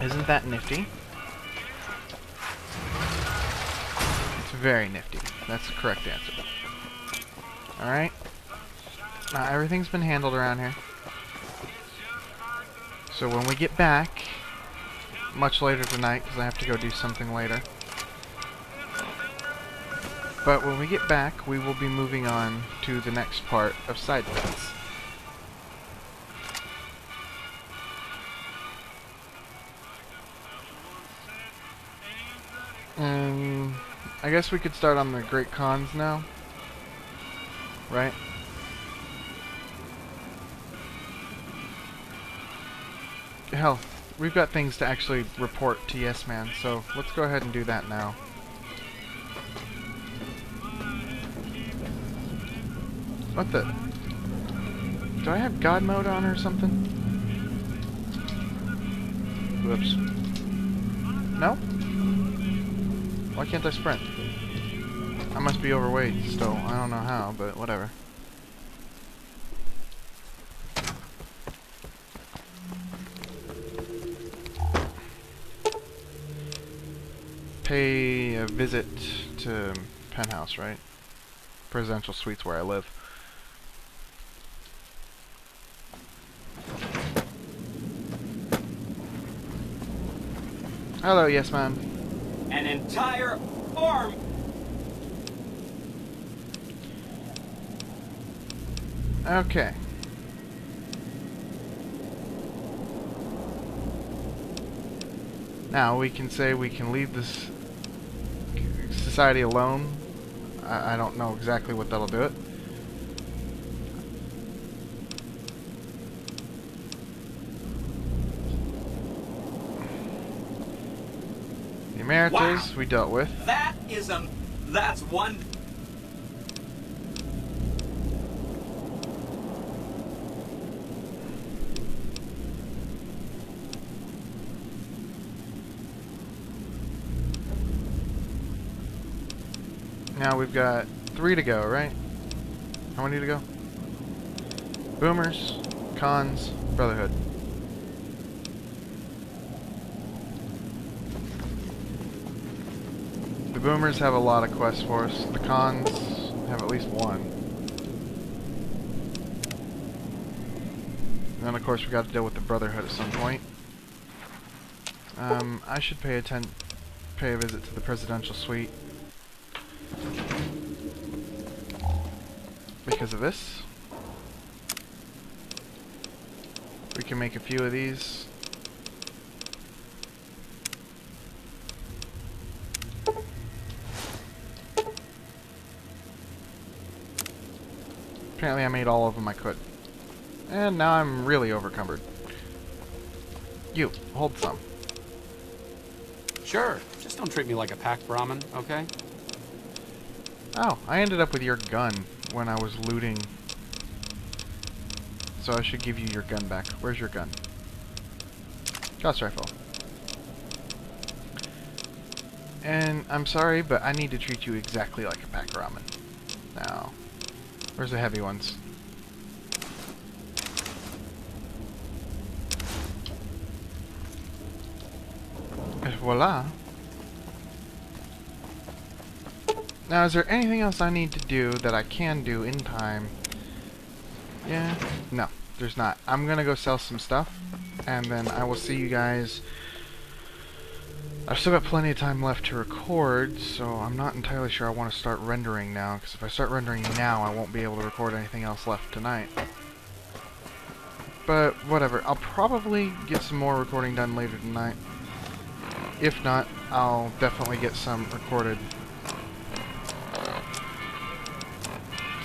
Isn't that nifty? It's very nifty. That's the correct answer. Alright. Now everything's been handled around here. So when we get back, much later tonight, because I have to go do something later. But when we get back, we will be moving on to the next part of side quests. I guess we could start on the Great Khans now. Right? Hell, we've got things to actually report to Yes Man, so let's go ahead and do that now. What the? Do I have God mode on or something? Whoops. No? Why can't I sprint? I must be overweight still. I don't know how, but whatever. Pay a visit to Penthouse, right? Presidential Suites where I live. Hello, Yes Man. An entire farm. Okay. Now we can say we can leave this society alone. I don't know exactly what that'll do it. The Emeritus Wow. we dealt with. That's one. Now we've got 3 to go, right? How many to go? Boomers, Cons, Brotherhood. The Boomers have a lot of quests for us. The Cons have at least one. And then of course we got to deal with the Brotherhood at some point. I should pay a visit to the Presidential Suite. Because of this. We can make a few of these. Apparently I made all of them I could. And now I'm really overcumbered. You, hold some. Sure, just don't treat me like a packed Brahmin, okay? Oh, I ended up with your gun when I was looting. So I should give you your gun back. Where's your gun? Gauss rifle. And I'm sorry, but I need to treat you exactly like a pack of ramen. Now, where's the heavy ones? And voila. Now, is there anything else I need to do that I can do in time? Yeah? No, there's not. I'm gonna go sell some stuff, and then I will see you guys. I've still got plenty of time left to record, so I'm not entirely sure I want to start rendering now, because if I start rendering now, I won't be able to record anything else left tonight. But, whatever. I'll probably get some more recording done later tonight. If not, I'll definitely get some recorded.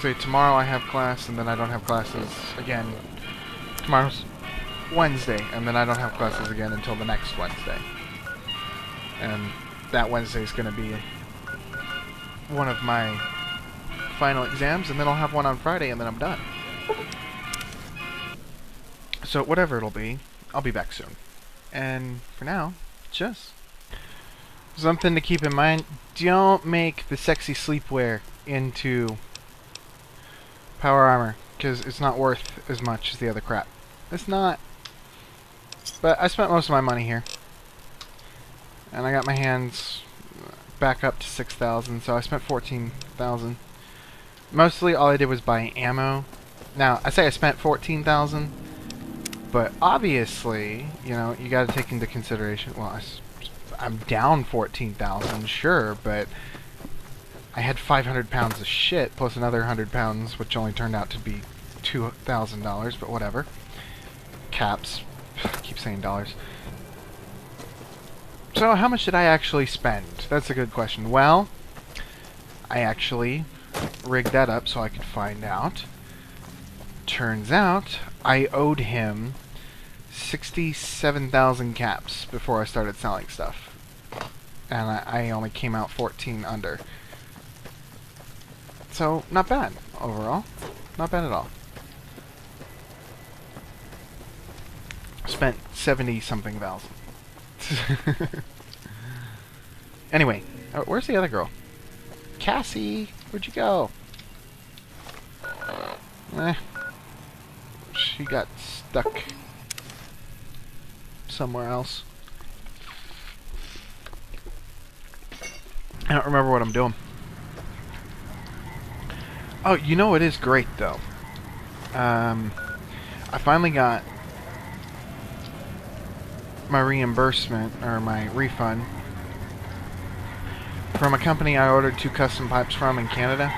Say tomorrow I have class, and then I don't have classes again. Tomorrow's Wednesday, and then I don't have classes again until the next Wednesday. And that Wednesday is going to be one of my final exams, and then I'll have one on Friday, and then I'm done. So whatever it'll be, I'll be back soon. And for now, just something to keep in mind. Don't make the sexy sleepwear into power armor, because it's not worth as much as the other crap. It's not. But I spent most of my money here. And I got my hands back up to 6,000, so I spent 14,000. Mostly all I did was buy ammo. Now, I say I spent 14,000, but obviously, you know, you got to take into consideration, well, I'm down 14,000, sure, but I had 500 pounds of shit plus another 100 pounds, which only turned out to be $2,000, but whatever. Caps. I keep saying dollars. So, how much did I actually spend? That's a good question. Well, I actually rigged that up so I could find out. Turns out, I owed him 67,000 caps before I started selling stuff. And I only came out 14 under. So, not bad, overall. Not bad at all. Spent 70-something thousand. Anyway, where's the other girl? Cassie, where'd you go? She got stuck somewhere else. I don't remember what I'm doing. Oh, you know it is great though. I finally got my reimbursement, or my refund, from a company I ordered 2 custom pipes from in Canada.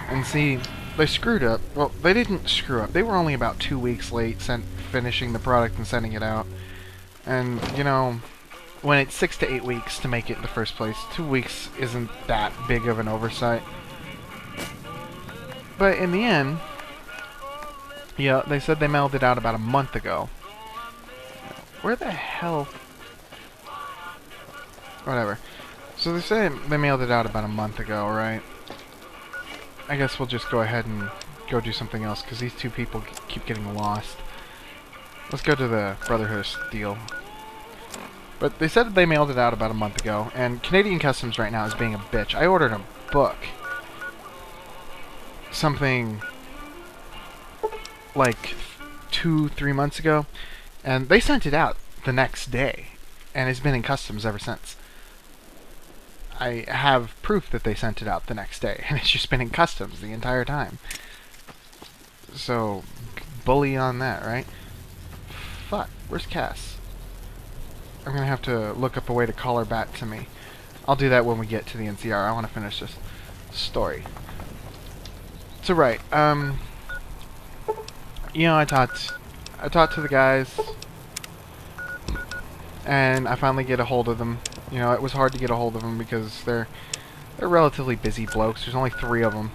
And see, they screwed up. Well, they didn't screw up. They were only about 2 weeks late finishing the product and sending it out. And, you know, when it's 6 to 8 weeks to make it in the first place, 2 weeks isn't that big of an oversight. But in the end, yeah, they said they mailed it out about a month ago. Where the hell? Whatever. So they say they mailed it out about a month ago, right? I guess we'll just go ahead and go do something else, because these two people keep getting lost. Let's go to the Brotherhood of Steel. But they said that they mailed it out about a month ago, and Canadian Customs right now is being a bitch. I ordered a book. Something like 2-3 months ago, and they sent it out the next day, and it's been in customs ever since. I have proof that they sent it out the next day, and it's just been in customs the entire time. So, bully on that, right? Fuck, where's Cass? I'm gonna have to look up a way to call her back to me. I'll do that when we get to the NCR. I want to finish this story. So right, you know, I talked to the guys, and I finally get a hold of them. You know, it was hard to get a hold of them because they're relatively busy blokes. There's only 3 of them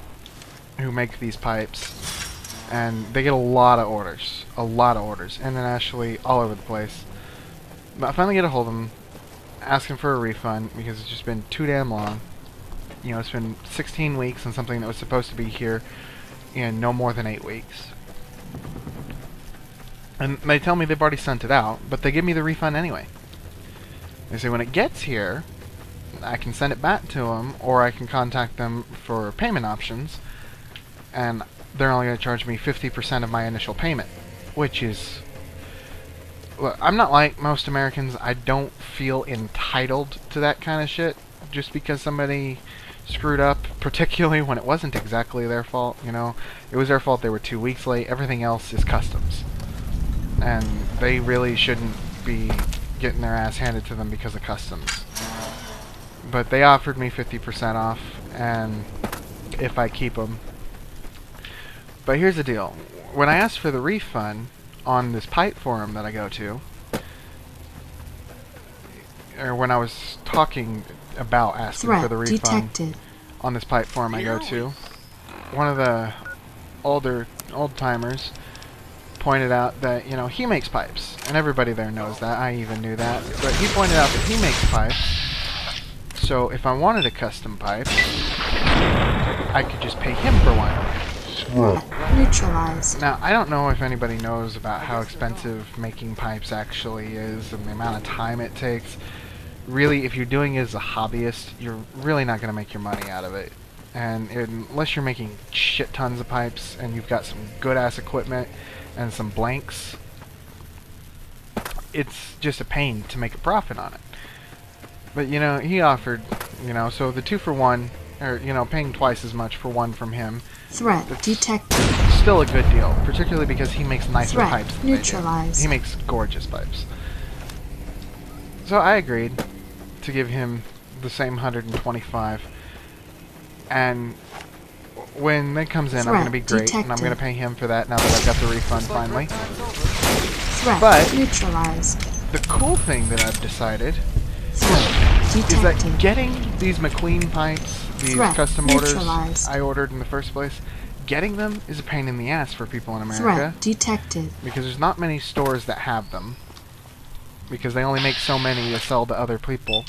who make these pipes, and they get a lot of orders, internationally, all over the place. But I finally get a hold of them, asking for a refund because it's just been too damn long. You know, it's been 16 weeks on something that was supposed to be here in no more than 8 weeks. And they tell me they've already sent it out, but they give me the refund anyway. They say when it gets here, I can send it back to them, or I can contact them for payment options, and they're only going to charge me 50% of my initial payment, which is... Look, I'm not like most Americans. I don't feel entitled to that kind of shit just because somebody screwed up, particularly when it wasn't exactly their fault, you know. It was their fault they were 2 weeks late. Everything else is customs. And they really shouldn't be getting their ass handed to them because of customs. But they offered me 50% off, and if I keep them. But here's the deal. When I asked for the refund on this pipe forum that I go to, or when I was talking about asking for the refund detected on this pipe forum I go to, one of the old-timers pointed out that, you know, he makes pipes, and everybody there knows that. I even knew that. But he pointed out that he makes pipes, so if I wanted a custom pipe, I could just pay him for one. Neutralized. Now, I don't know if anybody knows about how expensive making pipes actually is and the amount of time it takes. Really, if you're doing it as a hobbyist, you're really not going to make your money out of it. And unless you're making shit tons of pipes and you've got some good-ass equipment and some blanks, it's just a pain to make a profit on it. But, you know, he offered, you know, so the 2 for 1, or, you know, paying twice as much for 1 from him. Threat detected. Still a good deal, particularly because he makes nicer Threat pipes than they do. neutralized. He makes gorgeous pipes. So I agreed to give him the same 125. And when it comes in, I'm going to be great, and I'm going to pay him for that now that I've got the refund finally. Threat But neutralized. the cool thing that I've decided Threat is that detected. getting these McQueen pipes, these Threat custom orders neutralized. I ordered in the first place, getting them is a pain in the ass for people in America. Threat detected. Because there's not many stores that have them. Because they only make so many to sell to other people.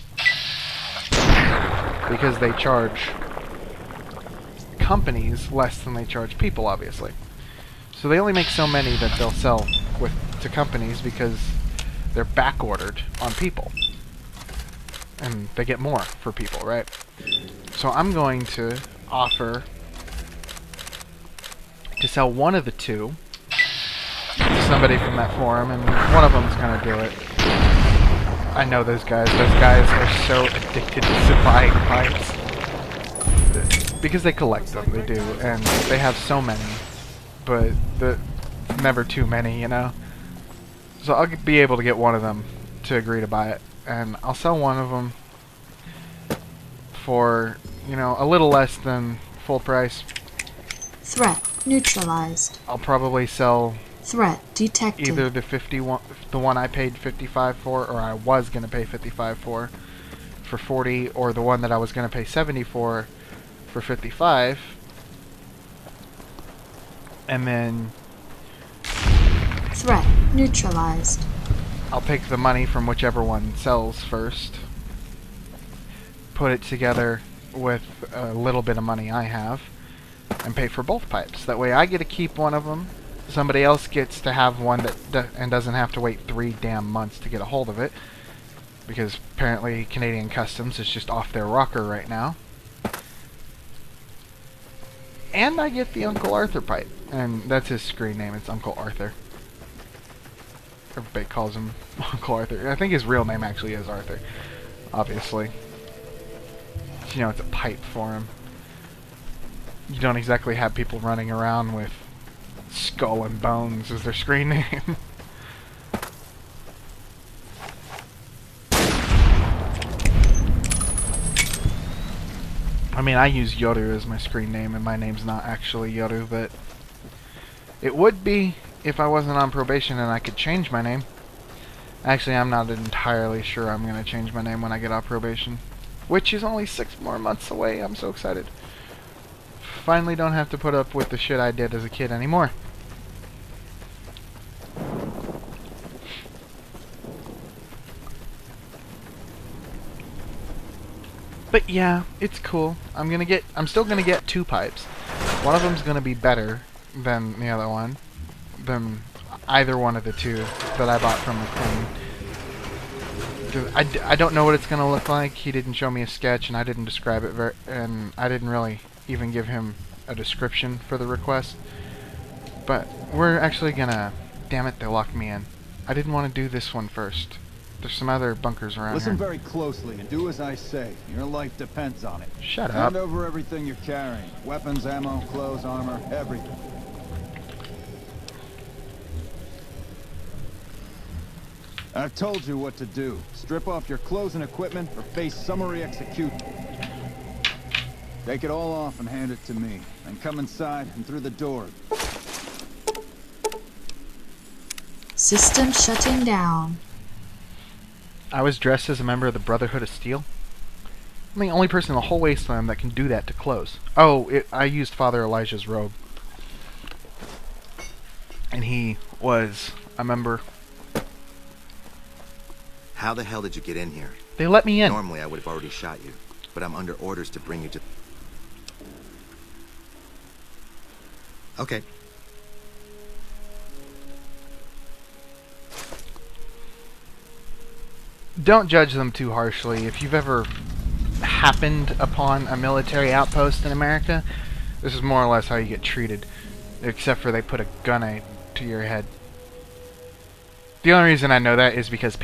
Because they charge companies less than they charge people, obviously. So they only make so many that they'll sell to companies because they're back ordered on people. And they get more for people, right? So I'm going to offer to sell one of the 2 to somebody from that forum, and one of them's gonna do it. I know those guys. Those guys are so addicted to buying pipes. Because they collect them, they do, and they have so many. But never too many, you know? So I'll be able to get one of them to agree to buy it. And I'll sell one of them for, you know, a little less than full price. Threat neutralized. I'll probably sell Threat detected. either the one I paid 55 for, or I was going to pay 55 for 40, or the one that I was going to pay 70 for 55. And then Threat neutralized. I'll take the money from whichever one sells first, put it together with a little bit of money I have, and pay for both pipes. That way I get to keep one of them, somebody else gets to have one and doesn't have to wait 3 damn months to get a hold of it, because apparently Canadian Customs is just off their rocker right now. And I get the Uncle Arthur pipe, and that's his screen name, it's Uncle Arthur. Everybody calls him Uncle Arthur. I think his real name actually is Arthur, obviously. You know, it's a pipe for him. You don't exactly have people running around with Skull and Bones as their screen name. I mean, I use Yoru as my screen name, and my name's not actually Yoru, but it would be if I wasn't on probation and I could change my name. Actually, I'm not entirely sure I'm going to change my name when I get off probation, which is only 6 more months away. I'm so excited. Finally don't have to put up with the shit I did as a kid anymore. But yeah, it's cool. I'm still gonna get 2 pipes. One of them's gonna be better than the other one, than either one of the 2 that I bought from McQueen. I don't know what it's gonna look like. He didn't show me a sketch, and I didn't describe it and I didn't really even give him a description for the request. But we're actually gonna... Damn it, they locked me in. I didn't want to do this one first. There's some other bunkers around Listen here. very closely and do as I say. Your life depends on it. Shut up. Hand over everything you're carrying. Weapons, ammo, clothes, armor, everything. I've told you what to do. Strip off your clothes and equipment or face summary execution. Take it all off and hand it to me. Then come inside and through the door. System shutting down. I was dressed as a member of the Brotherhood of Steel. I'm the only person in the whole wasteland that can do that to clothes. Oh, I used Father Elijah's robe. And he was a member. How the hell did you get in here? They let me in. Normally I would have already shot you, but I'm under orders to bring you to... Okay. Don't judge them too harshly. If you've ever happened upon a military outpost in America, this is more or less how you get treated. Except for they put a gun to your head. The only reason I know that is because